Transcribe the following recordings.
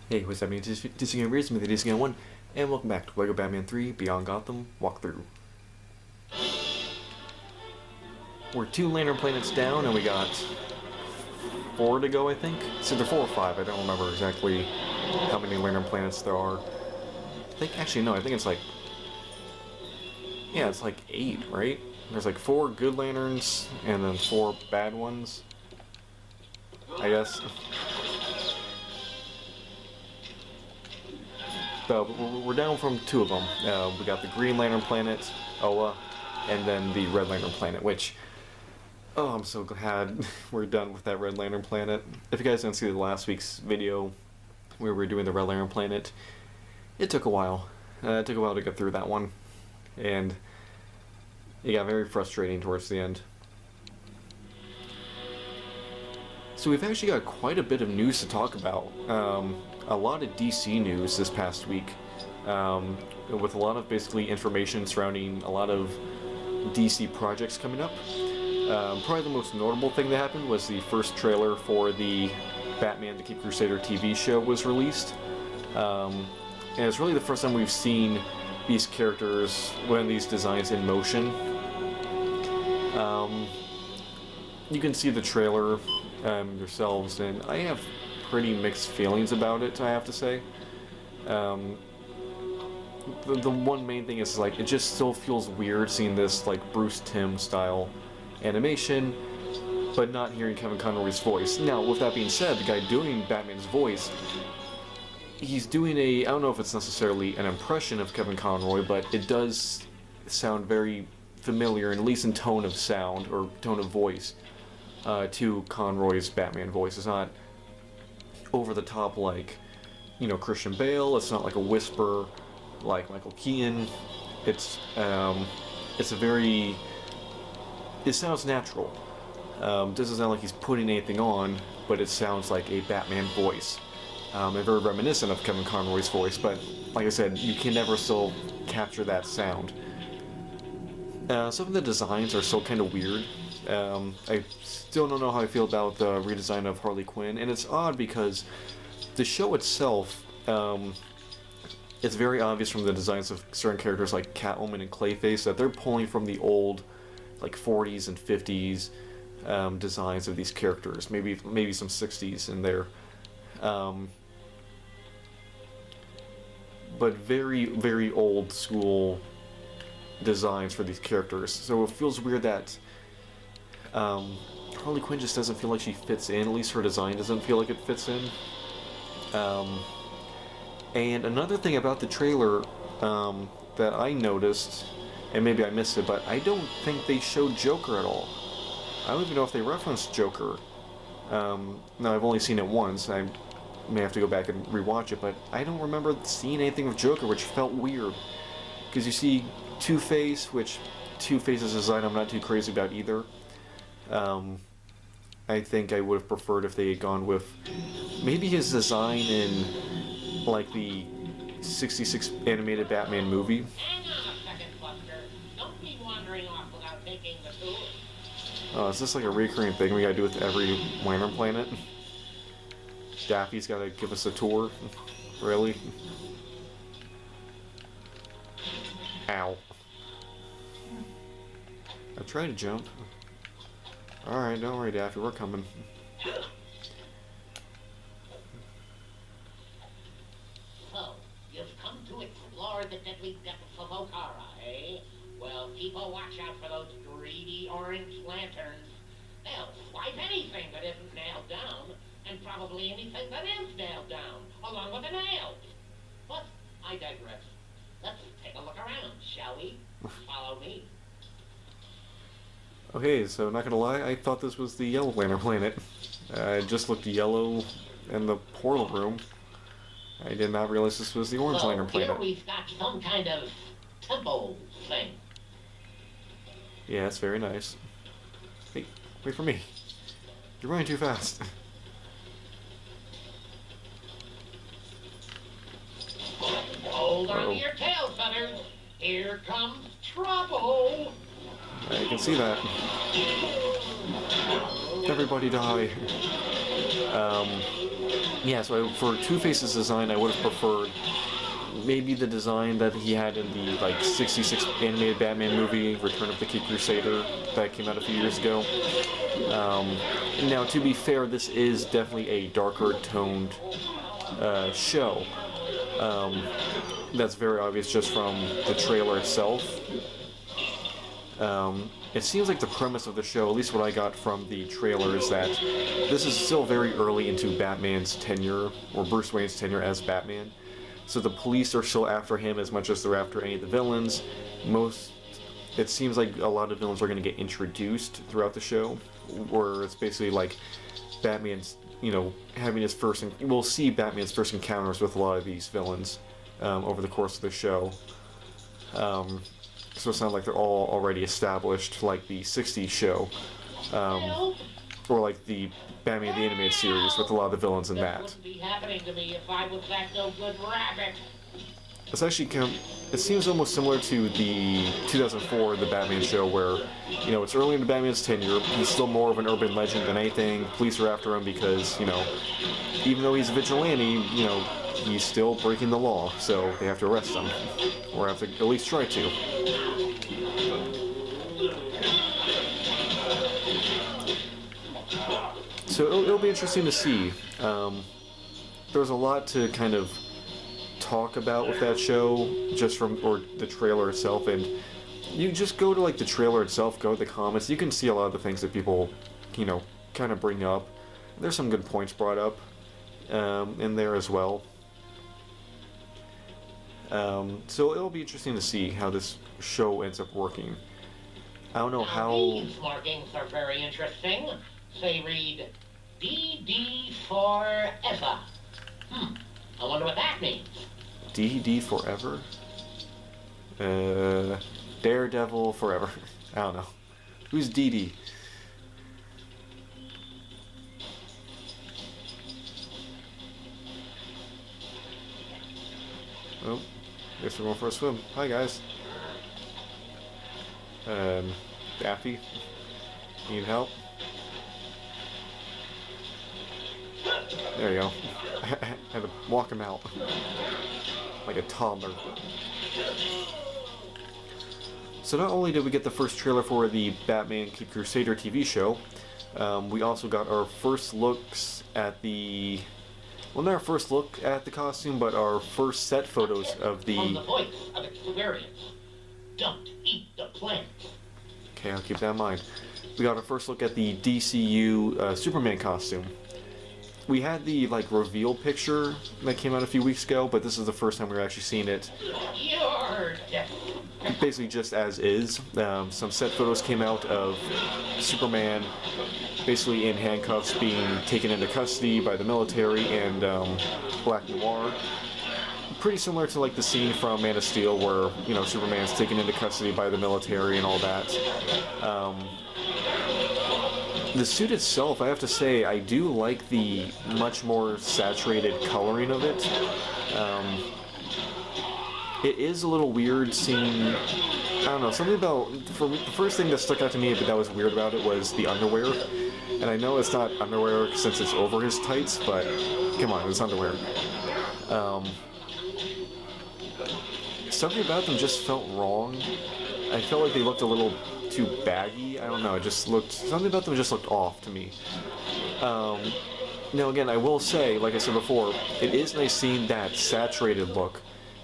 Hey, what's happening? Disney Gamers, me the Guy01, and welcome back to LEGO Batman 3 Beyond Gotham walkthrough. We're 2 Lantern Planets down, and we got 4 to go, I think. It's either 4 or 5, I don't remember exactly how many Lantern Planets there are. Actually, no, I think it's like... Yeah, it's like 8, right? There's like 4 good lanterns, and then 4 bad ones, I guess. So we're down from 2 of them. We got the Green Lantern Planet, Oa, and then the Red Lantern Planet, which... Oh, I'm so glad we're done with that Red Lantern Planet. If you guys didn't see the last week's video where we were doing the Red Lantern Planet, it took a while. It took a while to get through that one. And it got very frustrating towards the end. So we've actually got quite a bit of news to talk about. A lot of DC news this past week, with a lot of basically information surrounding a lot of DC projects coming up. Probably the most notable thing that happened was the first trailer for the Batman the Cape Crusader TV show was released. And it's really the first time we've seen these characters, one of these designs in motion. You can see the trailer yourselves, and I have pretty mixed feelings about it, I have to say. The one main thing is, like, it just still feels weird seeing this, like, Bruce Timm style animation, but not hearing Kevin Conroy's voice. Now, with that being said, the guy doing Batman's voice, he's doing I don't know if it's necessarily an impression of Kevin Conroy, but it does sound very familiar, at least in tone of sound, or tone of voice, to Conroy's Batman voice. It's not over the top like, you know, Christian Bale. It's not like a whisper like Michael Keaton. It's a very... It sounds natural. Doesn't sound like he's putting anything on, but it sounds like a Batman voice. And very reminiscent of Kevin Conroy's voice, but like I said, you can never still capture that sound. Some of the designs are still kind of weird. I still don't know how I feel about the redesign of Harley Quinn, and it's odd because the show itself, it's very obvious from the designs of certain characters like Catwoman and Clayface that they're pulling from the old, like, 40s and 50s designs of these characters, maybe some 60s in there, but very, very old school designs for these characters. So it feels weird that Harley Quinn just doesn't feel like she fits in. At least her design doesn't feel like it fits in. And another thing about the trailer that I noticed, and maybe I missed it, but I don't think they showed Joker at all. I don't even know if they referenced Joker. No, I've only seen it once. I may have to go back and rewatch it, but I don't remember seeing anything of Joker, which felt weird. Because you see Two-Face, which Two-Face's design I'm not too crazy about either. I think I would have preferred if they had gone with maybe his design in, like, the 66 animated Batman movie. Oh, is this like a recurring thing we gotta do with every Lantern Planet? Daffy's gotta give us a tour? Really? Ow. I tried to jump. Alright, don't worry, Daffy, we're coming. So, you've come to explore the deadly depths of Okara, eh? Well, keep a watch out for those greedy orange lanterns. They'll swipe anything that isn't nailed down, and probably anything that is nailed down, along with the nails. But I digress. Let's take a look around, shall we? Follow me. Okay, so not gonna lie, I thought this was the Yellow Lantern Planet. It just looked yellow in the portal room. I did not realize this was the Orange Lantern Planet. Here we've got some kind of temple thing. Yeah, it's very nice. Hey, wait for me. You're running too fast. Hold on to your tail feathers. Here comes trouble. I can see that. Everybody die. Yeah, so for Two-Face's design, I would have preferred maybe the design that he had in the like '66 animated Batman movie, Return of the Kid Crusader, that came out a few years ago. Um, Now, to be fair, this is definitely a darker toned show. Um, that's very obvious just from the trailer itself. It seems like the premise of the show, at least what I got from the trailer, is that this is still very early into Batman's tenure, or Bruce Wayne's tenure as Batman. So the police are still after him as much as they're after any of the villains. It seems like a lot of villains are going to get introduced throughout the show, where it's basically like Batman's, having his first, we'll see Batman's first encounters with a lot of these villains over the course of the show. So it's not like they're all already established like the '60s show, or like the Batman the Animated Series with a lot of the villains in that. This wouldn't be happening to me if I was that no good rabbit. It's actually it seems almost similar to the 2004 The Batman show, where it's early into Batman's tenure. He's still more of an urban legend than anything. Police are after him because even though he's a vigilante, he's still breaking the law, so they have to arrest him, or have to at least try to. So it'll be interesting to see. There's a lot to kind of talk about with that show, or the trailer itself, and you just go to like the trailer itself, go to the comments, you can see a lot of the things that people, kind of bring up. There's some good points brought up in there as well. So it'll be interesting to see how this show ends up working. I don't know how... These markings are very interesting. They read DD forever. I wonder what that means. DD forever? Daredevil forever. I don't know. Who's DD? Oh, guess we're going for a swim. Hi guys. Daffy? Need help? There you go. I had to walk him out. Like a toddler. So not only did we get the first trailer for the Batman Kid Crusader TV show, we also got our first looks at the... Well, not our first look at the costume, but our first set photos of the... From the voice of experience. Don't eat the plants. Okay, I'll keep that in mind. We got our first look at the DCU Superman costume. We had the reveal picture that came out a few weeks ago, but this is the first time we're actually seeing it. Basically just as is. Some set photos came out of Superman basically in handcuffs being taken into custody by the military and Black Noir. Pretty similar to the scene from Man of Steel where, Superman's taken into custody by the military and all that. The suit itself, I have to say, I do like the much more saturated coloring of it. It is a little weird seeing, I don't know, something about, the first thing that stuck out to me that was weird about it was the underwear. And I know it's not underwear since it's over his tights, but come on, it's underwear. Something about them just felt wrong. I felt like they looked a little too baggy. I don't know, something about them just looked off to me. Now again, I will say, like I said before, it is nice seeing that saturated look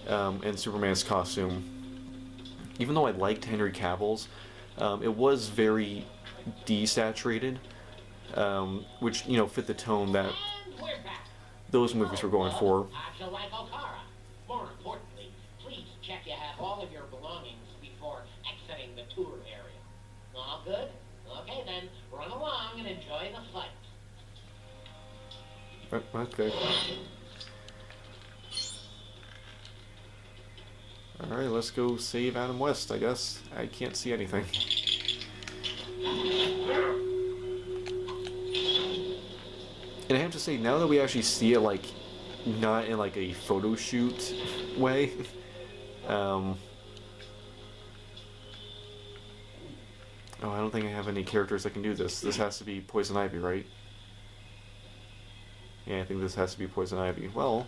in Superman's costume. Even though I liked Henry Cavill's, it was very desaturated, which, fit the tone that those movies were going for. More importantly, please check you have all of your belongings before exiting the tour area. All good? Okay then, run along and enjoy the flight. Okay. Alright, let's go save Adam West, I guess. I can't see anything. And I have to say, now that we actually see it, not in, a photo shoot way, oh, I don't think I have any characters that can do this. This has to be Poison Ivy, right? Yeah, I think this has to be Poison Ivy. Well,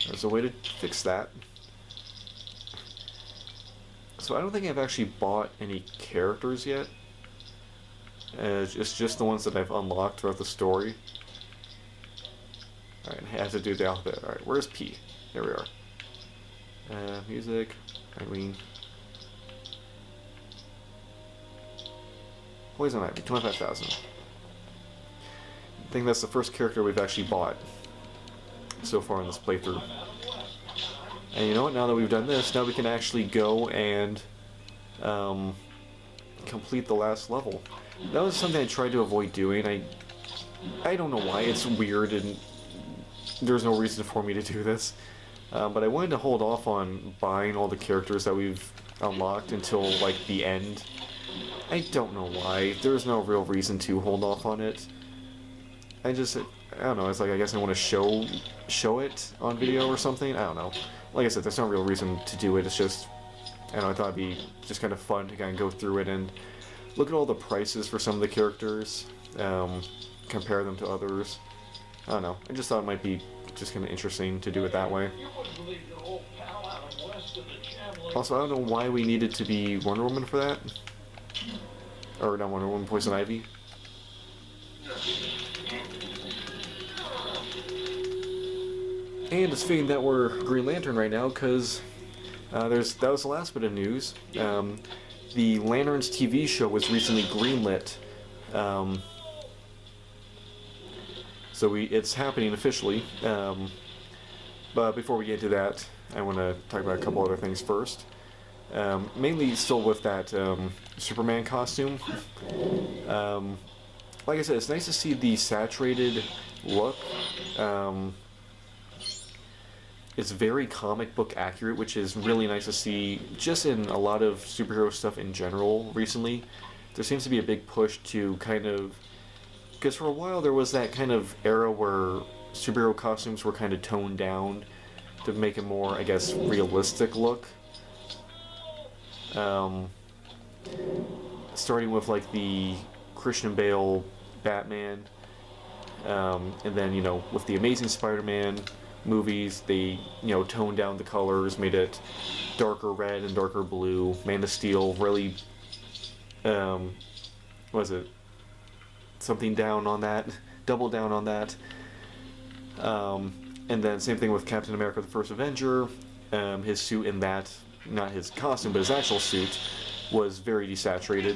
there's a way to fix that. So I don't think I've actually bought any characters yet. It's just the ones that I've unlocked throughout the story. Alright, I have to do the alphabet. Alright, where's P? There we are. Music, Irene. Poison Ivy, 25,000. I think that's the first character we've actually bought so far in this playthrough. And you know what, now that we've done this, now we can actually go and complete the last level. That was something I tried to avoid doing. I don't know why, it's weird and there's no reason for me to do this. But I wanted to hold off on buying all the characters that we've unlocked until like the end. I don't know why. There's no real reason to hold off on it. I don't know, it's like I guess I want to show it on video or something. I don't know. Like I said, there's no real reason to do it. It's just, I don't know, I thought it'd be just kind of fun to kind of go through it and look at all the prices for some of the characters, compare them to others. I don't know. I just thought it might be just kind of interesting to do it that way. Also, I don't know why we needed to be Wonder Woman for that. Or not Wonder Woman, Poison Ivy. And it's fitting that we're Green Lantern right now, because that was the last bit of news. The Lanterns TV show was recently greenlit. So it's happening officially. But before we get into that, I want to talk about a couple other things first. Mainly still with that Superman costume. Like I said, it's nice to see the saturated look. It's very comic book accurate, which is really nice to see just in a lot of superhero stuff in general recently. There seems to be a big push to kind of... Because for a while there was that kind of era where superhero costumes were kind of toned down to make a more, I guess, realistic look. Starting with like the Christian Bale Batman, and then, you know, with the Amazing Spider-Man movies, they, you know, toned down the colors, made it darker red and darker blue. Man of Steel really, what was it? Something down on that, double down on that. And then same thing with Captain America: The First Avenger. His suit in that, not his costume, but his actual suit, was very desaturated.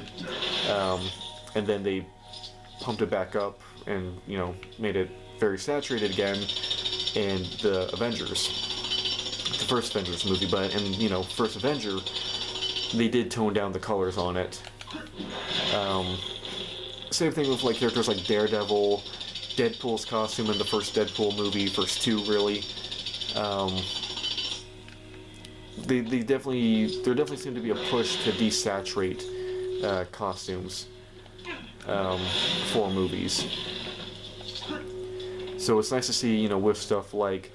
And then they pumped it back up and, you know, made it very saturated again in the Avengers, the first Avengers movie. But in, you know, First Avenger, they did tone down the colors on it. Same thing with like characters like Daredevil, Deadpool's costume in the first Deadpool movie, first two really. There definitely seemed to be a push to desaturate costumes for movies. So it's nice to see, you know, with stuff like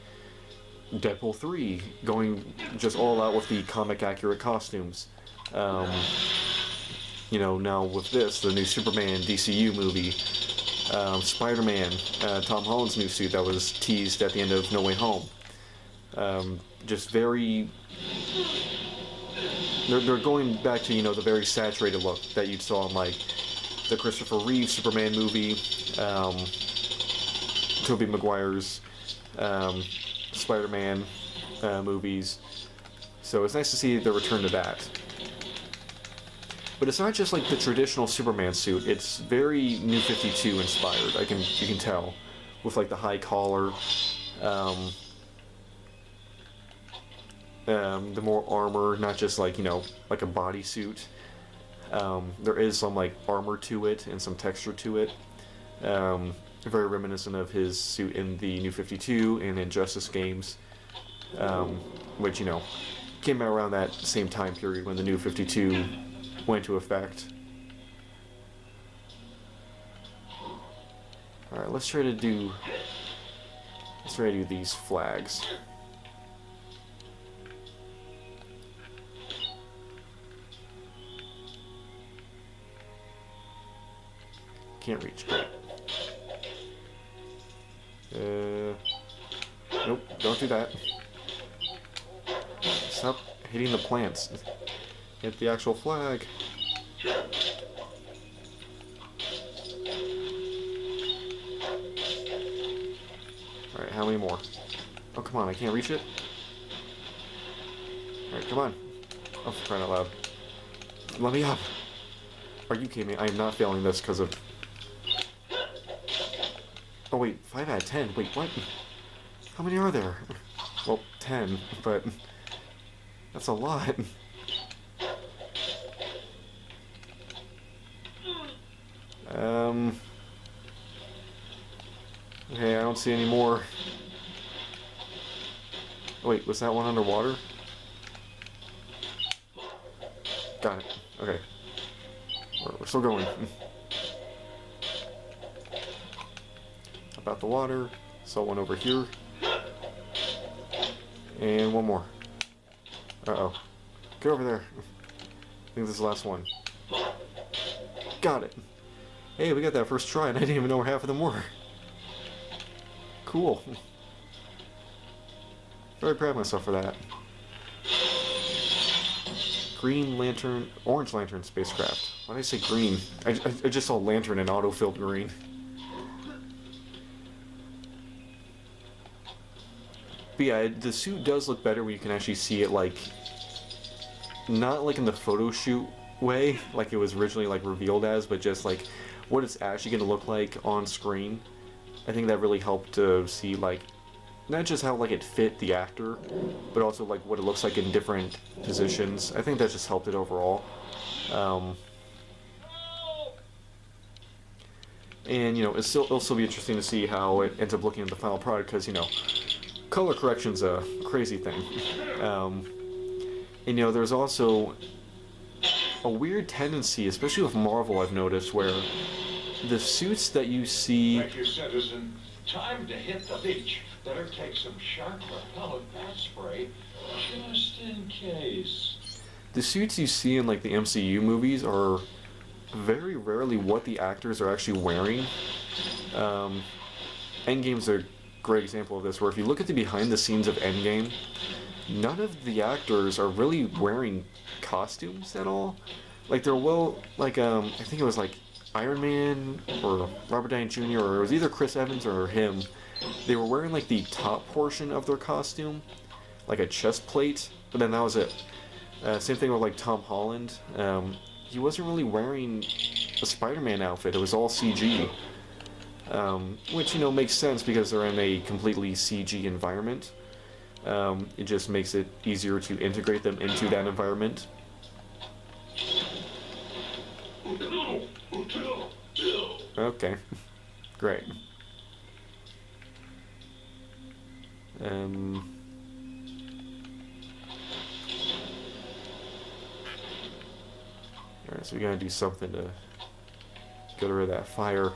Deadpool 3 going just all out with the comic accurate costumes. You know, now with this, the new Superman DCU movie, Spider-Man, Tom Holland's new suit that was teased at the end of No Way Home. Just very... They're going back to, you know, the very saturated look that you saw in, like, the Christopher Reeve Superman movie, Tobey Maguire's Spider-Man movies. So it's nice to see the return to that. But it's not just like the traditional Superman suit. It's very New 52 inspired. You can tell, with like the high collar, the more armor, not just like, you know, like a bodysuit. There is some like armor to it and some texture to it. Very reminiscent of his suit in the New 52 and Injustice games, which, you know, came out around that same time period when the New 52 went into effect. Alright, let's try to do these flags. Can't reach. Great. Nope, don't do that. Stop hitting the plants. Hit the actual flag. Alright, how many more? Oh, come on, I can't reach it? Alright, come on. Oh, for crying out loud. Let me up! Are you kidding me? I am not failing this because of... Oh wait, 5 out of 10. Wait, what? How many are there? Well, 10, but... That's a lot. Okay, I don't see any more. Oh, wait, was that one underwater? Got it. Okay. We're still going. About the water. Saw one over here. And one more. Uh-oh. Get over there. I think this is the last one. Got it. Hey, we got that first try and I didn't even know where half of them were. Cool. Very proud of myself for that. Green Lantern, Orange Lantern spacecraft. Why did I say green? I just saw lantern and auto-filled green. But yeah, the suit does look better when you can actually see it, like, not like in the photo shoot way, like it was originally like revealed as, but just like what it's actually going to look like on screen. I think that really helped to see, like, not just how like it fit the actor, but also like what it looks like in different positions. I think that just helped it overall. And you know, it'll still be interesting to see how it ends up looking in the final product, because you know, color correction's a crazy thing. And you know, there's also a weird tendency, especially with Marvel, I've noticed, where the suits that you see... Thank you, citizen. Time to hit the beach. Better take some shark repellent bat spray, just in case. The suits you see in like the MCU movies are very rarely what the actors are actually wearing. Endgame's a great example of this, where if you look at the behind the scenes of Endgame, none of the actors are really wearing costumes at all. Like they're like I think it was like Iron Man or Robert Downey Jr. or it was either Chris Evans or him. They were wearing like the top portion of their costume, like a chest plate, but then that was it. Same thing with like Tom Holland. He wasn't really wearing a Spider-Man outfit. It was all CG, which, you know, makes sense because they're in a completely CG environment. It just makes it easier to integrate them into that environment. Okay, great. Alright, so we gotta do something to get rid of that fire.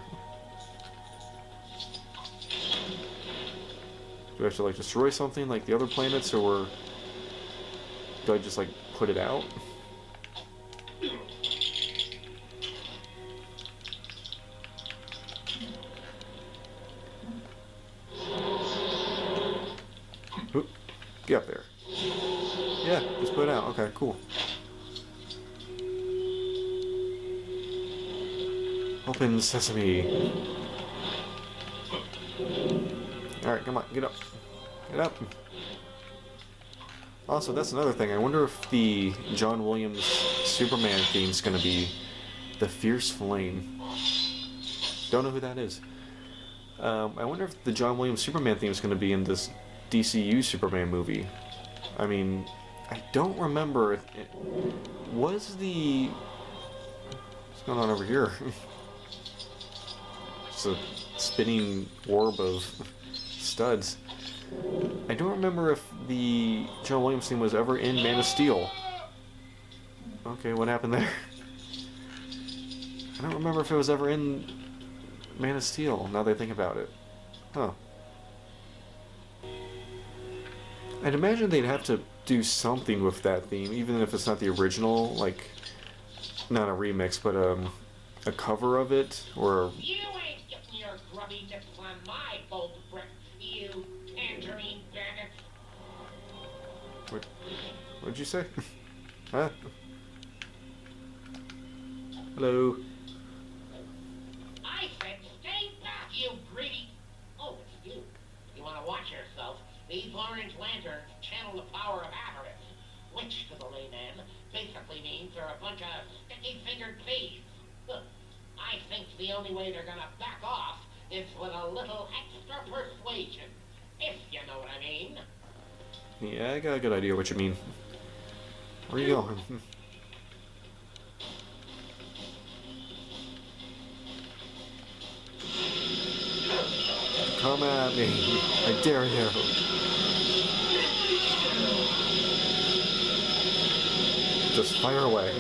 Do I have to like destroy something like the other planets, or do I just like put it out? Oop, get up there. Yeah, just put it out. Okay, cool. Open sesame. Alright, come on, get up. Get up. Also, that's another thing. I wonder if the John Williams Superman theme is going to be the Fierce Flame. Don't know who that is. I wonder if the John Williams Superman theme is going to be in this DCU Superman movie. I mean, I don't remember if it was the... What's going on over here? It's a spinning orb of studs. I don't remember if the John Williams theme was ever in Man of Steel. Okay, what happened there? I don't remember if it was ever in Man of Steel, now that I think about it. Huh. I'd imagine they'd have to do something with that theme, even if it's not the original, like, not a remix, but a cover of it, or... You ain't getting your grubby nips on my bold brick What'd you say? Huh? Hello. I said stay back, you greedy... Oh, it's you. You want to watch yourself. These orange lanterns channel the power of avarice, which, to the layman, basically means they're a bunch of sticky-fingered thieves. Huh. I think the only way they're gonna back off is with a little extra persuasion, if you know what I mean. Yeah, I got a good idea what you mean. Where you going? Come at me. I dare you. Just fire away.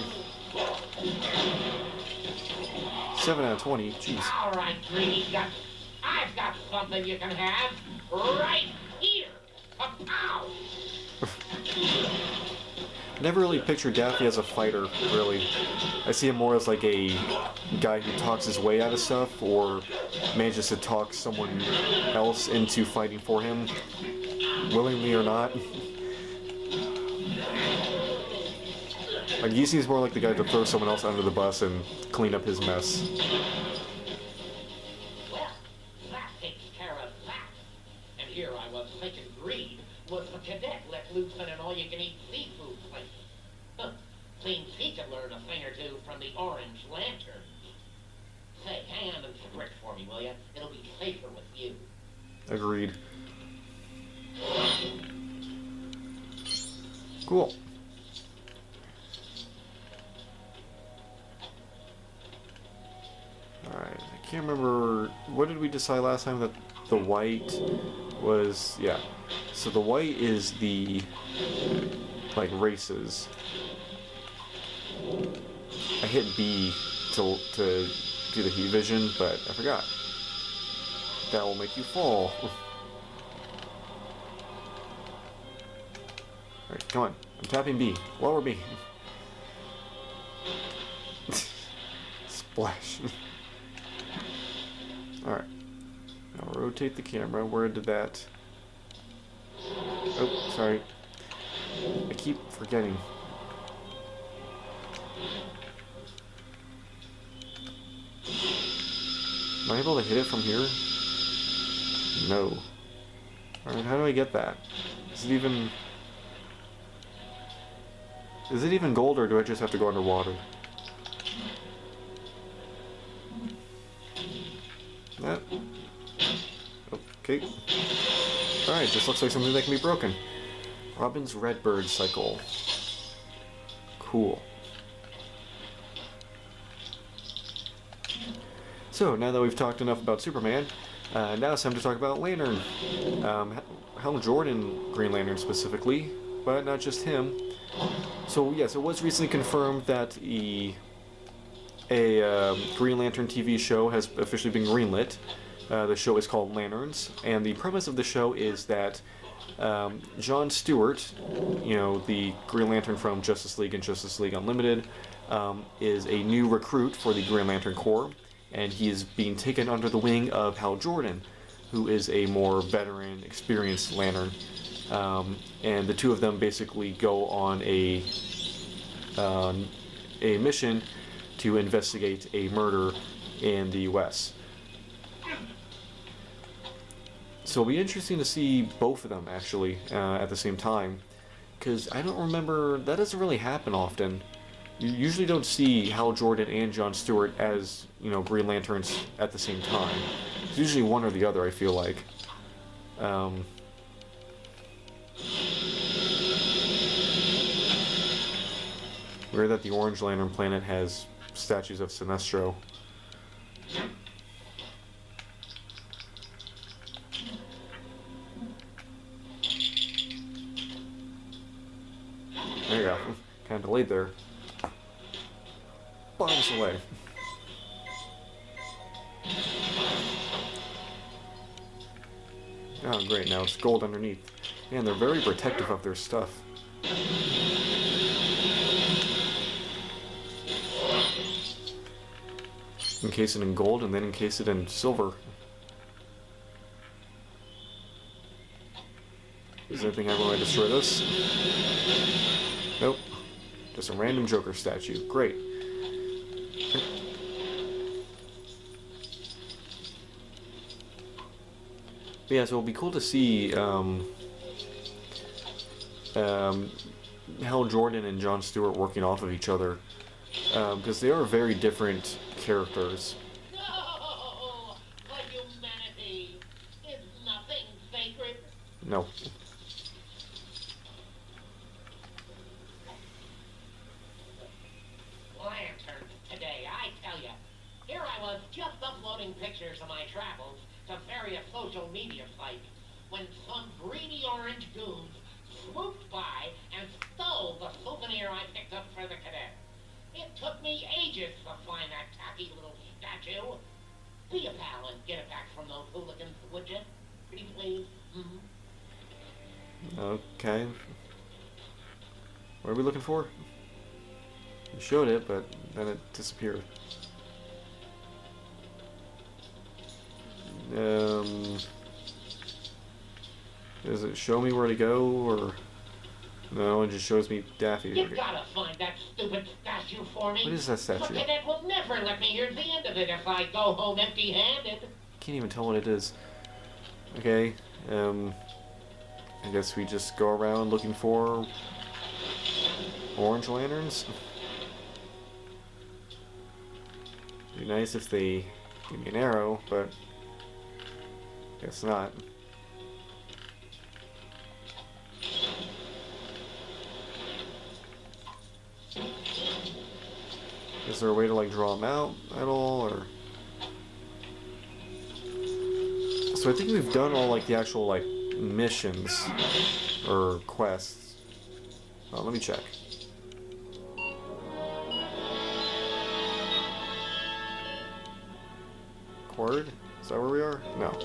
7 out of 20. Jeez. All right, greedy guts. I've got something you can have right here. Kapow! Never really pictured Daffy as a fighter, really. I see him more as like a guy who talks his way out of stuff, or manages to talk someone else into fighting for him, willingly or not. Like, he seems more like the guy to throw someone else under the bus and clean up his mess. Well, that takes care of that. And here I was thinking greed was the cadet let loose in an all-you-can-eat seafood place. Huh. Seems he could learn a thing or two from the orange lantern. Say, hang on to the script for me, will ya? It'll be safer with you. Agreed. Cool. Alright, I can't remember, what did we decide last time that the white was, yeah. So the white is the, like, races. I hit B to do the heat vision, but I forgot. That will make you fall. Alright, come on. I'm tapping B. Lower B. Splash. Alright. Now rotate the camera. Where did that... Oh, sorry. I keep forgetting. Am I able to hit it from here? No. Alright, how do I get that? Is it even... Is it even gold, or do I just have to go underwater? That... Okay. Alright, just looks like something that can be broken. Robin's Redbird Cycle. Cool. So, now that we've talked enough about Superman, now it's time to talk about Lantern. Hal Jordan Green Lantern specifically, but not just him. So yes, it was recently confirmed that a Green Lantern TV show has officially been greenlit. The show is called Lanterns, and the premise of the show is that John Stewart, you know, the Green Lantern from Justice League and Justice League Unlimited, is a new recruit for the Green Lantern Corps, and he is being taken under the wing of Hal Jordan, who is a more veteran, experienced Lantern. And the two of them basically go on a mission to investigate a murder in the U.S. So it'll be interesting to see both of them actually at the same time, because I don't remember, that doesn't really happen often. You usually don't see Hal Jordan and John Stewart as, you know, Green Lanterns at the same time. It's usually one or the other, I feel like. Weird that the Orange Lantern planet has statues of Sinestro. There you go. Kind of delayed there. Bombs away. Oh great, now it's gold underneath. Man, they're very protective of their stuff. Encase it in gold and then encase it in silver. Is there anything I want to destroy this? Nope. Just a random Joker statue. Great. But yeah, so it'll be cool to see Hal Jordan and Jon Stewart working off of each other, because they are very different characters. No! For humanity is nothing sacred. No. Lanterns today, I tell ya. Here I was just uploading pictures of my travels to various social media sites when some greedy orange goons swooped by and stole the souvenir I picked up for the cadet. It took me ages to find that tacky little statue. Be a pal and get it back from those hooligans, would you? Pretty please? Okay. What are we looking for? You showed it, but then it disappeared. Does it show me where to go, or no? It just shows me Daffy. You gotta find that stupid statue for me. What is that statue? The cadet will never let me hear the end of it if I go home empty-handed. Can't even tell what it is. Okay. I guess we just go around looking for orange lanterns. It'd be nice if they give me an arrow, but guess not. Is there a way to like draw them out at all, or? So I think we've done all like the actual like missions or quests. Oh, let me check. Cord? Is that where we are? No.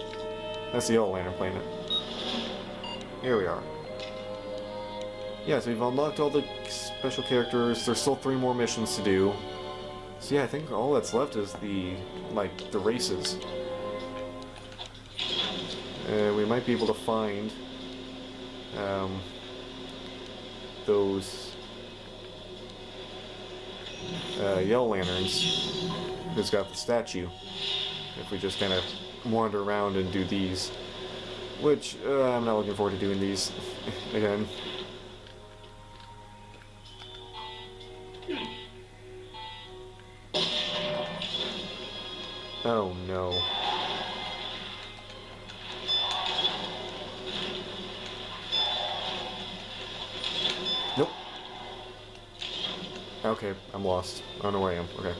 That's the Yellow Lantern planet. Here we are. Yeah, so we've unlocked all the special characters. There's still 3 more missions to do. So yeah, I think all that's left is the races. We might be able to find those Yellow Lanterns who's got the statue. If we just kind of wander around and do these. Which, I'm not looking forward to doing these again. Oh no. Nope. Okay, I'm lost. I don't know where I am. Okay.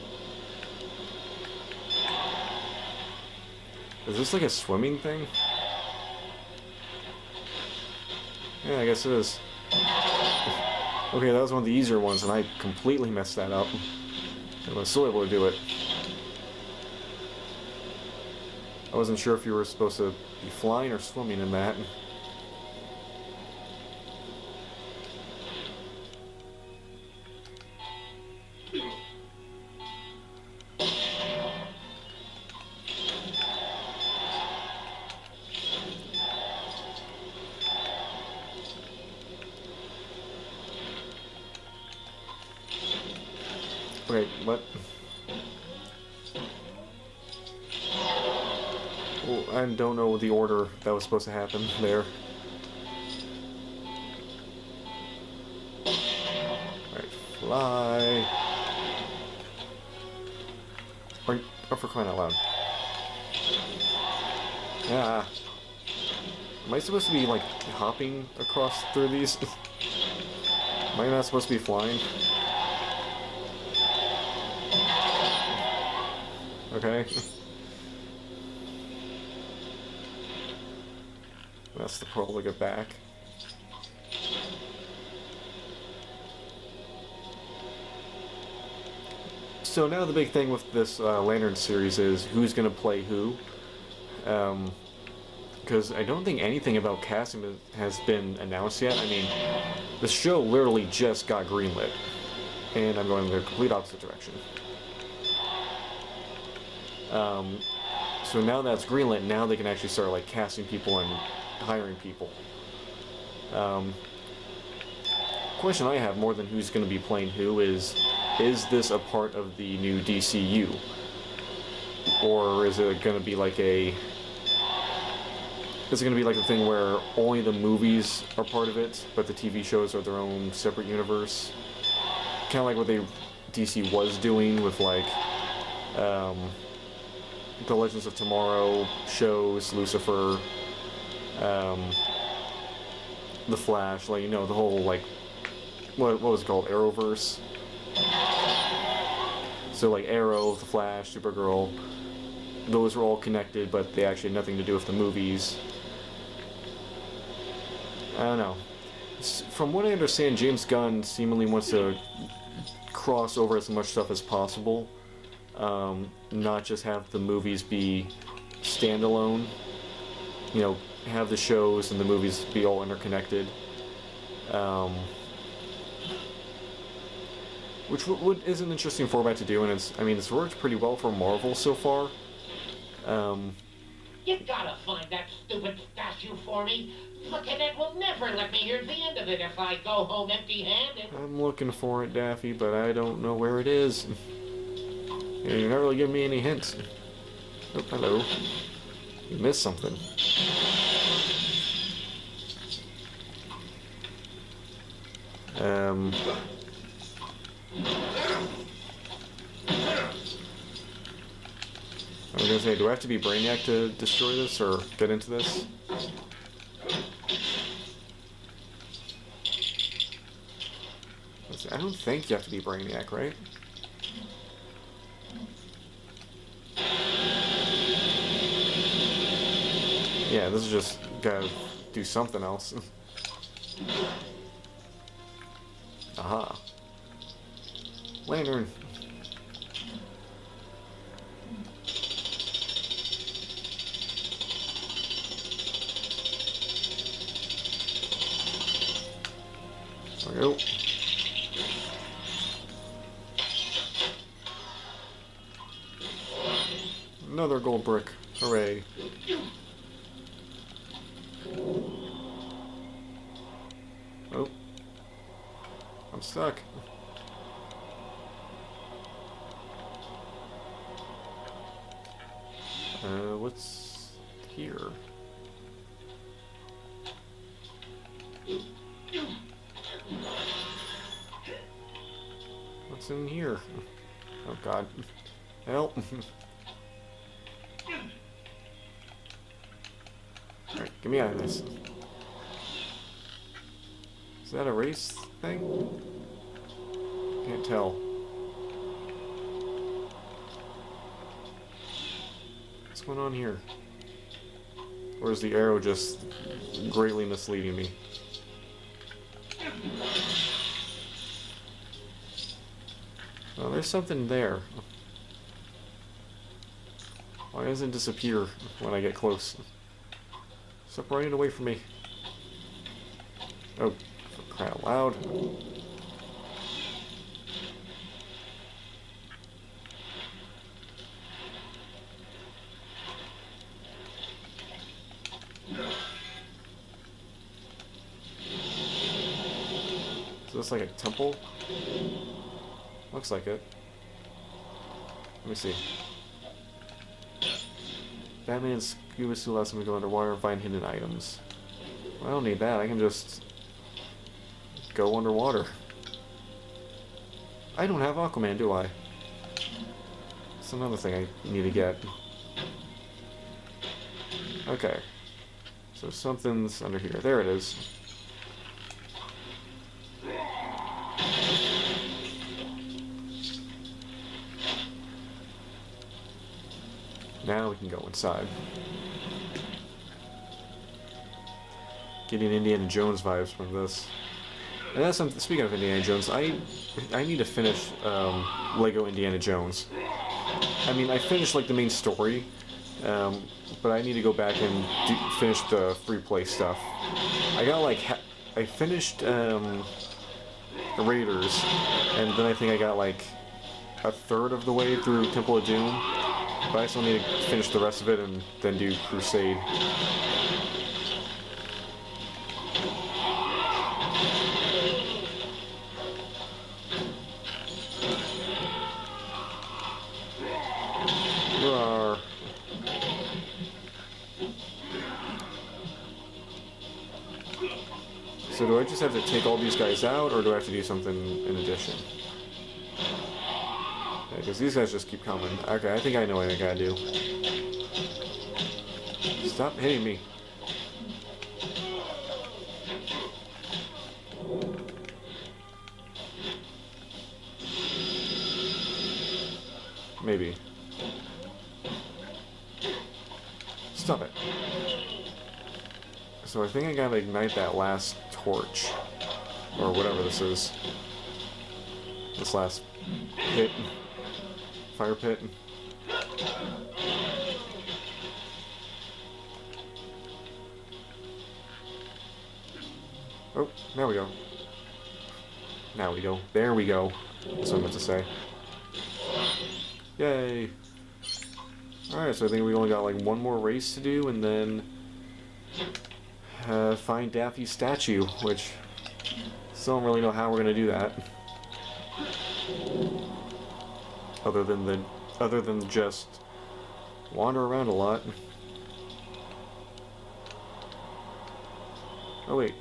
Is this like a swimming thing? Yeah, I guess it is. Okay, that was one of the easier ones, and I completely messed that up. I was still able to do it. I wasn't sure if you were supposed to be flying or swimming in that. Wait, what? Well, I don't know the order that was supposed to happen there. Alright, fly. Oh, for crying out loud. Yeah. Am I supposed to be, like, hopping across through these? Am I not supposed to be flying? Okay. That's the pearl to get back. So now the big thing with this Lantern series is who's going to play who. Because I don't think anything about casting has been announced yet. I mean, the show literally just got greenlit. And I'm going in the complete opposite direction. So now that's greenlit, now they can actually start like casting people and hiring people. question I have more than who's going to be playing who is this a part of the new DCU? Or is it going to be like a... Is it going to be like a thing where only the movies are part of it, but the TV shows are their own separate universe? Kind of like what DC was doing with like the Legends of Tomorrow shows, Lucifer, The Flash, like, you know, the whole like what was it called, Arrowverse? So like Arrow, The Flash, Supergirl, those were all connected, but they actually had nothing to do with the movies. I don't know. From what I understand, James Gunn seemingly wants to cross over as much stuff as possible. Not just have the movies be standalone. You know, have the shows and the movies be all interconnected. Which is an interesting format to do, and it's worked pretty well for Marvel so far. You gotta find that stupid statue for me. The cadet will never let me hear the end of it if I go home empty-handed. I'm looking for it, Daffy, but I don't know where it is. You're not really giving me any hints. Oh, hello. You missed something. I was gonna say, do I have to be Brainiac to destroy this or get into this? I don't think you have to be Brainiac, right? Yeah, this is just gotta do something else. Aha. Lantern. There we go. Another gold brick. Hooray. Oh. I'm stuck. What's here? What's in here? Oh God. Help. Alright, get me out of this. Is that a race thing? Can't tell. What's going on here? Or is the arrow just greatly misleading me? Oh, there's something there. Why doesn't it disappear when I get close? Stop running away from me. Oh, for crying out loud. Is this like a temple? Looks like it. Let me see. Batman's scuba suit allows him to go underwater and find hidden items. Well, I don't need that. I can just go underwater. I don't have Aquaman, do I? That's another thing I need to get. Okay. So something's under here. There it is. Now we can go inside. Getting Indiana Jones vibes from this. And that's something, speaking of Indiana Jones, I need to finish Lego Indiana Jones. I mean, I finished like the main story, but I need to go back and finish the free play stuff. I got like I finished Raiders, and then I think I got like a third of the way through Temple of Doom. But I still need to finish the rest of it and then do Crusade. So do I just have to take all these guys out, or do I have to do something in addition? Because these guys just keep coming. Okay, I think I know what I gotta do. Stop hitting me. Maybe. Stop it. So I think I gotta ignite that last torch. Or whatever this is. This last pit. Fire pit. Oh, there we go. Now we go. There we go. That's what I meant to say. Yay! Alright, so I think we only got like one more race to do, and then find Daffy's statue, which still don't really know how we're gonna do that. Other than just wander around a lot. Oh wait.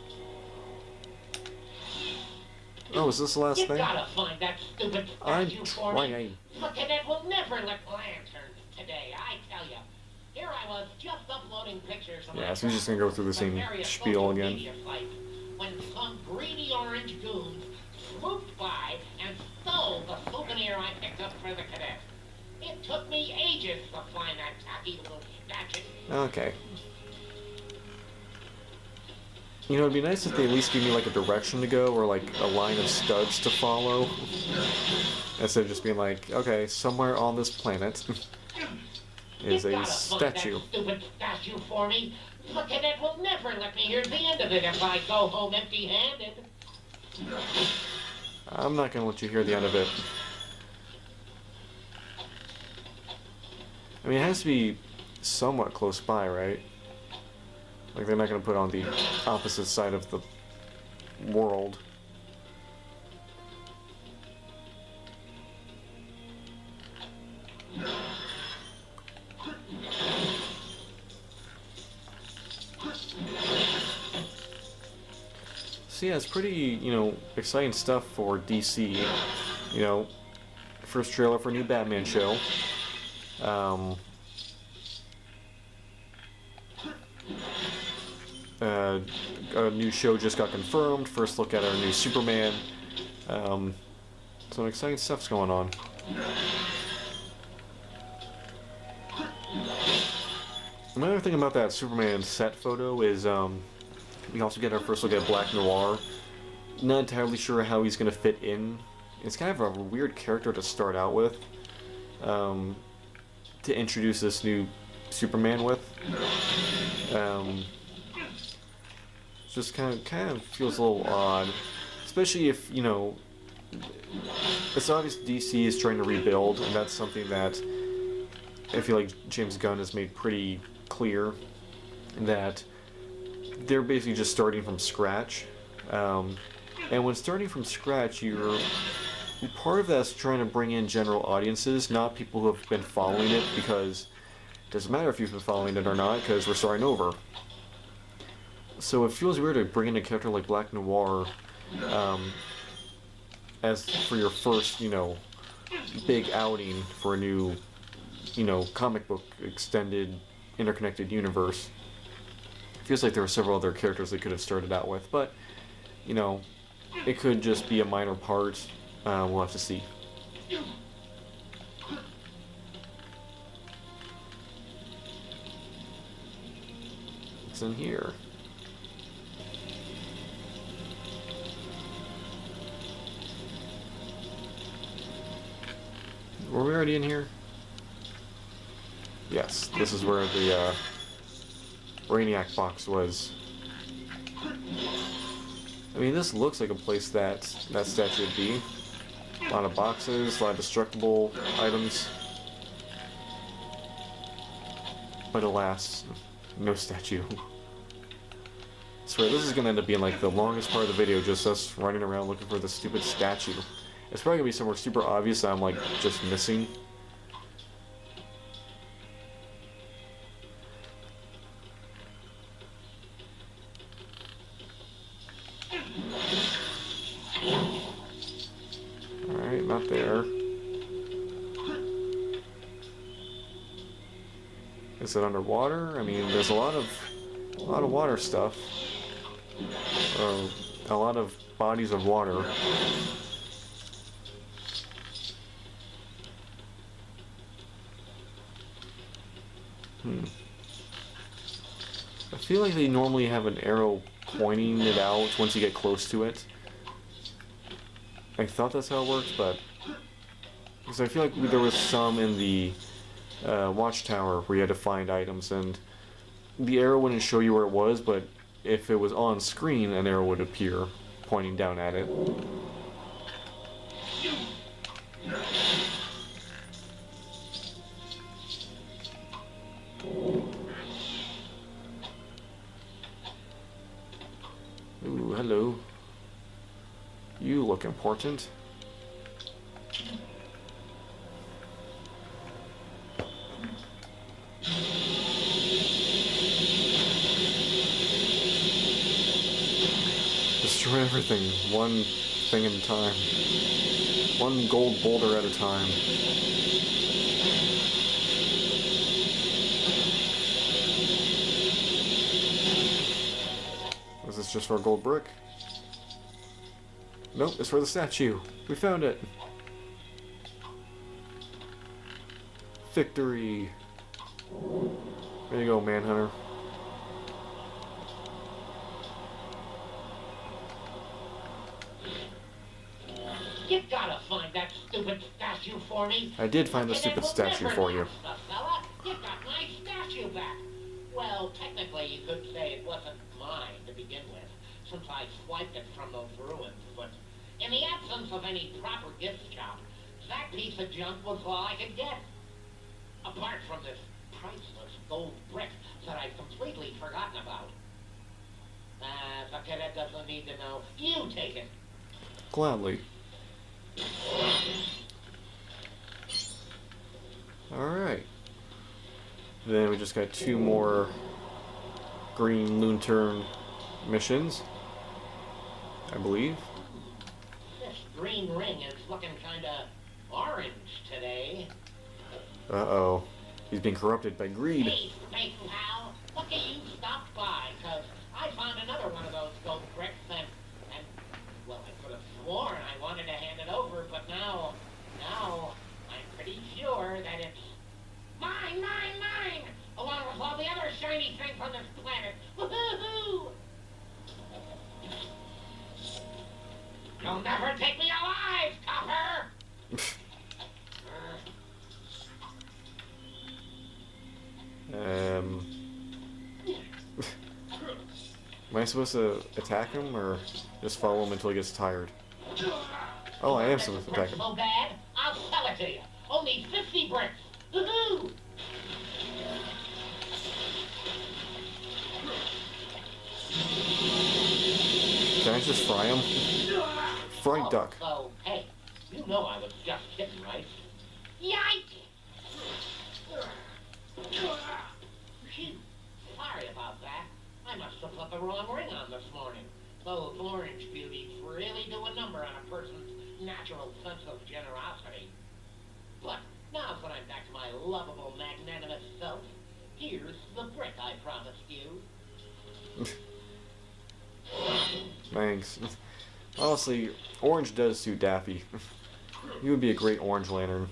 Oh, is this the last You thing? gotta find that stupid I'm statue for trying. me. The cadet will never let lanterns today, I tell you. Here I was, just uploading pictures of Yeah, so he's just gonna go through the same spiel again. When some greedy orange goons swooped by and stole the souvenir I picked up for the cadet. It took me ages to find that tacky little statue. Okay. You know, it'd be nice if they at least give me like a direction to go or like a line of studs to follow. Instead of just being like, okay, somewhere on this planet is a statue. Find that stupid statue for me. The cadet will never let me hear the end of it if I go home empty-handed. I'm not gonna let you hear the end of it. I mean, it has to be somewhat close by, right? Like, they're not gonna put it on the opposite side of the world. So yeah, it's pretty, you know, exciting stuff for DC. You know, first trailer for a new Batman show. A new show just got confirmed. First look at our new Superman. Some exciting stuff's going on. Another thing about that Superman set photo is we also get our first look at Black Noir. Not entirely sure how he's going to fit in. It's kind of a weird character to start out with. To introduce this new Superman with. Just kind of feels a little odd. Especially if, you know, it's obvious DC is trying to rebuild, and that's something that I feel like James Gunn has made pretty clear, that they're basically just starting from scratch. And when starting from scratch, part of that's trying to bring in general audiences, not people who have been following it, because it doesn't matter if you've been following it or not, because we're starting over. So it feels weird to bring in a character like Black Noir as for your first, you know, big outing for a new, you know, comic book extended interconnected universe. It feels like there were several other characters they could have started out with, but, you know, it could just be a minor part. We'll have to see. What's in here? Were we already in here? Yes, this is where the Brainiac box was. I mean, this looks like a place that statue would be. A lot of boxes, a lot of destructible items. But alas, no statue. I swear, this is gonna end up being like the longest part of the video, just us running around looking for the stupid statue. It's probably gonna be somewhere super obvious that I'm like just missing. Is it underwater? I mean, there's a lot of water stuff. A lot of bodies of water. I feel like they normally have an arrow pointing it out once you get close to it. I thought that's how it works, but because I feel like there was some in the watchtower where you had to find items, and the arrow wouldn't show you where it was, but if it was on screen, an arrow would appear pointing down at it. Ooh, hello. You look important. Destroy everything, one thing at a time. One gold boulder at a time. Is this just for a gold brick? Nope, it's for the statue. We found it. Victory. There you go, Manhunter. You gotta find that stupid statue for me. I did find the stupid statue for you. Fella. You got my statue back. Well, technically you could say it wasn't mine to begin with, since I swiped it from those ruins, but in the absence of any proper gift shop, that piece of junk was all I could get. Apart from this priceless gold brick that I've completely forgotten about. The cadet doesn't need to know. You take it. Gladly. Alright. Then we just got 2 more green Lantern missions, I believe. This green ring is looking kinda orange today. Uh-oh. He's being corrupted by greed. Hey, Space Pal, look at you stop by, 'cause I found another one of those gold bricks and well, I could have sworn I wanted to hand it over, but now I'm pretty sure that it's mine, along with all the other shiny things on this planet. Woohoo! You'll never take me alive, copper! Am I supposed to attack him, or just follow him until he gets tired? Oh, I am supposed to attack him. So bad, I'll sell it to you. Only 50 bricks. Woohoo! Can I just fry him? Fried duck. So, hey, you know I was just kidding, right? Yikes! Phew, sorry about that. I must have put the wrong ring on this morning. Those orange beauties really do a number on a person's natural sense of generosity. But now that I'm back to my lovable, magnanimous self, here's the brick I promised you. Thanks. Honestly, orange does suit Daffy. You would be a great Orange Lantern.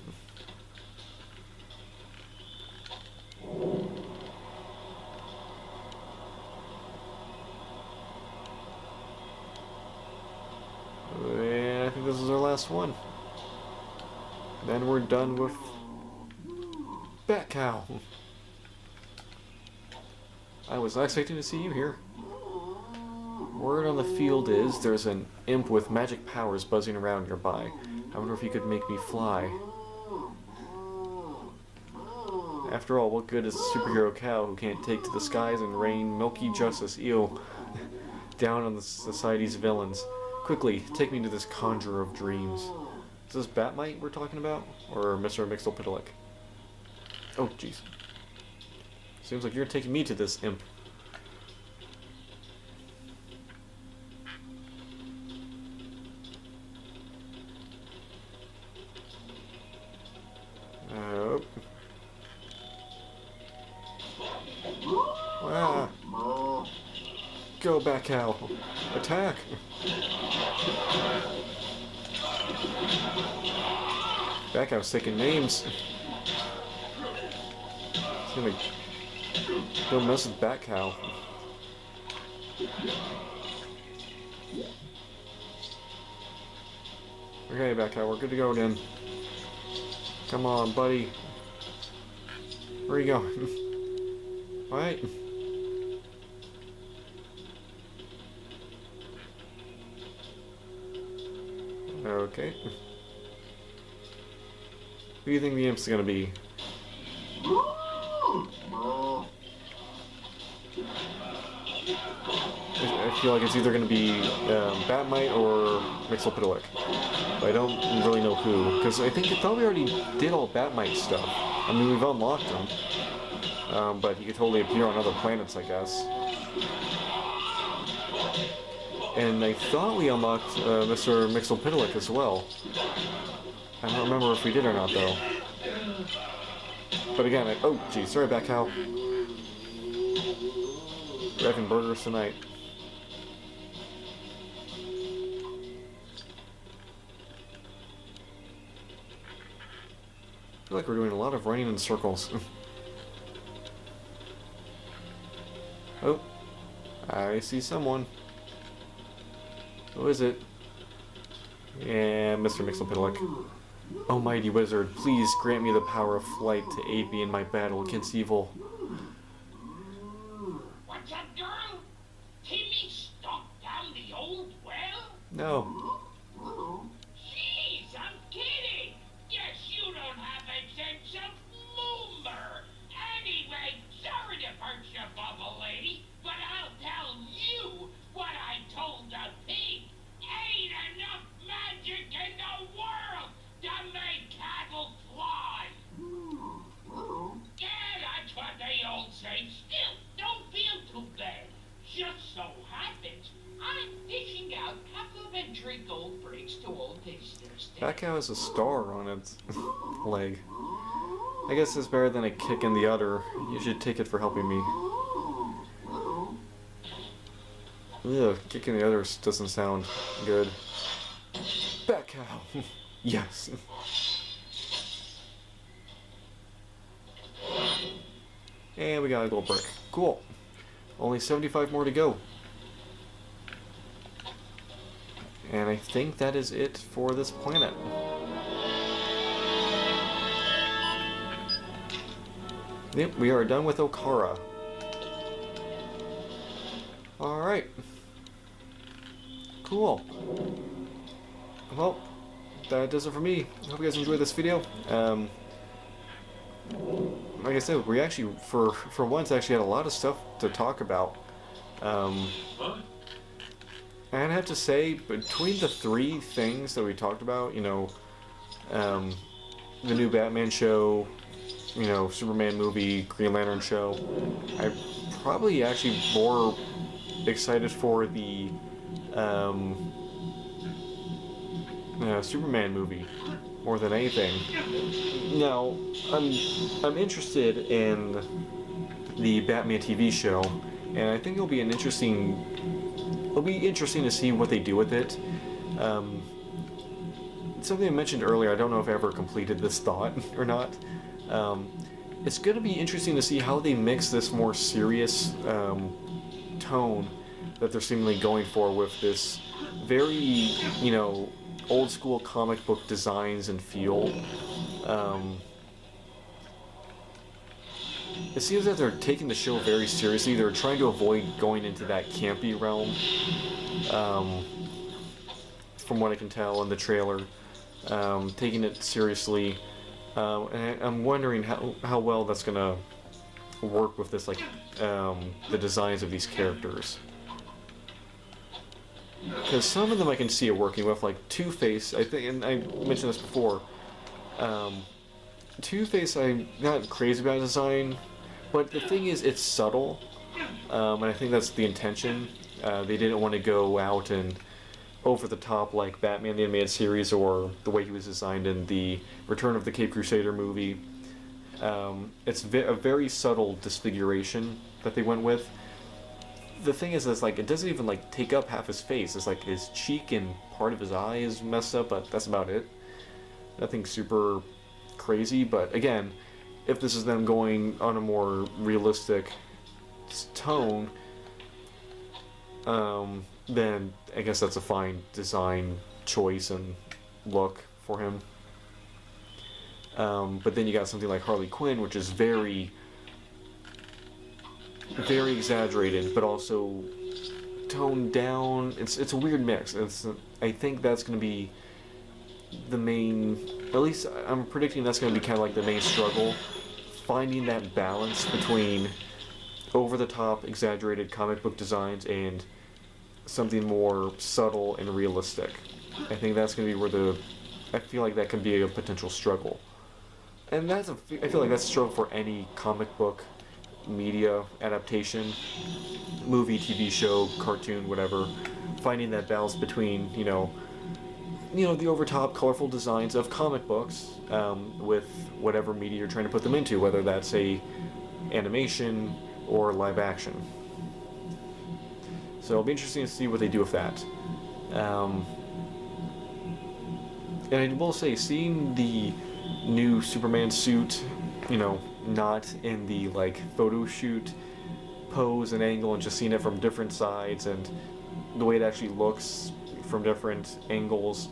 And I think this is our last one. Then we're done with Bat Cow. I was not expecting to see you here. Word on the field is there's an imp with magic powers buzzing around nearby. I wonder if he could make me fly. After all, what good is a superhero cow who can't take to the skies and rain milky justice, down on the society's villains? Quickly, take me to this conjurer of dreams. Is this Batmite we're talking about? Or Mr. Mixelpidelic? Oh, jeez. Seems like you're taking me to this imp. show, Bat-Cow. Attack! Bat-Cow's taking names. He's gonna go mess with Bat-Cow. Okay, Bat-Cow, we're good to go again. Come on, buddy. Where are you going? What? Okay. Who do you think the imp's gonna be? I feel like it's either gonna be Batmite or Mixelpidalic. But I don't really know who, because I thought we already did all Batmite stuff. I mean, we've unlocked him. But he could totally appear on other planets, I guess. And I thought we unlocked Mr. Mixelpidalic as well. I don't remember if we did or not, though. But again, oh, geez, sorry, Bat-Cow. We're having burgers tonight. I feel like we're doing a lot of running in circles. Oh, I see someone. Who is it? Yeah, Mr. Mixelpidalic. Almighty wizard, please grant me the power of flight to aid me in my battle against evil. What's up, girl? Timmy stalked down the old well? No. Jeez, I'm kidding. Guess you don't have a sense of humor. Anyway, sorry to burst your bubble, lady, but I'll tell you what I told the pig. Ain't enough magic in the world to make cattle fly. Yeah, that's what they all say. Still, don't feel too bad. Just so happens I'm dishing out complimentary gold bricks to old listeners. Bat-Cow has a star on its leg. I guess it's better than a kick in the udder. You should take it for helping me. Ugh, kick in the udder doesn't sound good. Bat-Cow! Yes! And we got a gold brick. Cool. Only 75 more to go. And I think that is it for this planet. Yep, we are done with Okara. Alright. Cool. Well, that does it for me. I hope you guys enjoyed this video. Like I said, we actually, for once, actually had a lot of stuff to talk about. And I have to say, between the three things that we talked about, you know, the new Batman show, you know, Superman movie, Green Lantern show, I'm probably actually more excited for the Superman movie more than anything. Now, I'm interested in the Batman TV show, and I think it'll be interesting to see what they do with it. Something I mentioned earlier, I don't know if I ever completed this thought or not. It's going to be interesting to see how they mix this more serious tone that they're seemingly going for with this very, you know, old school comic book designs and feel. It seems that they're taking the show very seriously. They're trying to avoid going into that campy realm, from what I can tell in the trailer. Taking it seriously, and I'm wondering how well that's gonna work with this, like the designs of these characters. Because some of them I can see it working with, like Two-Face. I think, and I mentioned this before. Two-Face, I'm not crazy about design, but the thing is, it's subtle, and I think that's the intention. They didn't want to go out and over the top like Batman the Animated Series or the way he was designed in the Return of the Caped Crusader movie. It's a very subtle disfiguration that they went with. the thing is like, it doesn't even like take up half his face. It's like his cheek and part of his eye is messed up, but that's about it. Nothing super crazy, but again, if this is them going on a more realistic tone, then I guess that's a fine design choice and look for him. But then you got something like Harley Quinn, which is very, very exaggerated, but also toned down. It's a weird mix. I think that's going to be the main, at least I'm predicting that's going to be kind of like the main struggle, finding that balance between over-the-top, exaggerated comic book designs and something more subtle and realistic. I think that's going to be where I feel like that can be a potential struggle. And I feel like that's a struggle for any comic book media adaptation, movie, TV show, cartoon, whatever, finding that balance between, the over-top, colorful designs of comic books with whatever media you're trying to put them into, whether that's a animation or live action. So it'll be interesting to see what they do with that. And I will say, seeing the new Superman suit, not in the like photo shoot pose and angle, and just seeing it from different sides and the way it actually looks from different angles,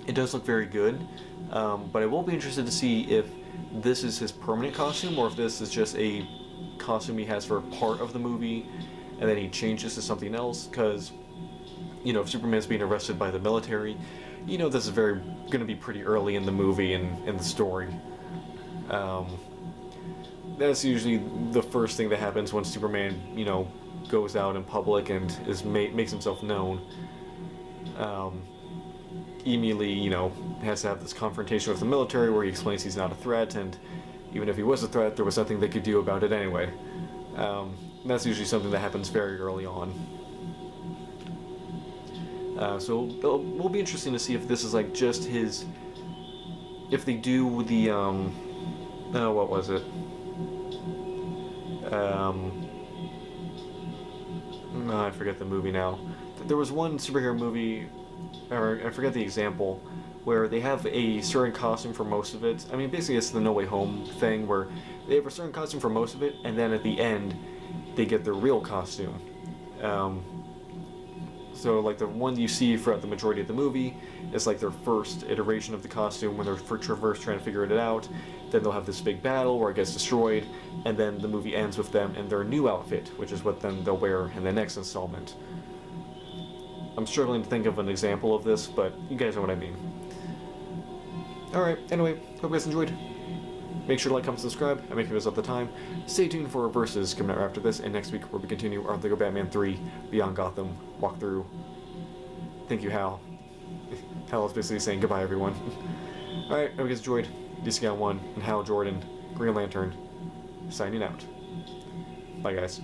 it does look very good. But I will be interested to see if this is his permanent costume or if this is just a costume he has for part of the movie and then he changes to something else, because if Superman's being arrested by the military, this is going to be pretty early in the movie and in the story. That's usually the first thing that happens when Superman, goes out in public and makes himself known. Immediately, has to have this confrontation with the military where he explains he's not a threat, and even if he was a threat, there was nothing they could do about it anyway. That's usually something that happens very early on. So it will be interesting to see if this is like just his, if they do the, what was it? I forget the movie now. There was one superhero movie, or I forget the example, where they have a certain costume for most of it. I mean, basically it's the No Way Home thing, where they have a certain costume for most of it, and then at the end, they get their real costume. So like the one you see throughout the majority of the movie is like their first iteration of the costume when they're first trying to figure it out. Then they'll have this big battle where it gets destroyed, and then the movie ends with them in their new outfit, which is what then they'll wear in the next installment. I'm struggling to think of an example of this, but you guys know what I mean. Alright, anyway, hope you guys enjoyed. Make sure to like, comment, subscribe. I make videos all the time. Stay tuned for Versus coming out after this, and next week where we continue our LEGO Batman 3 Beyond Gotham walkthrough. Thank you, Hal. Hal is basically saying goodbye, everyone. Alright, hope you guys enjoyed. This Guy01 and Hal Jordan, Green Lantern, signing out. Bye, guys.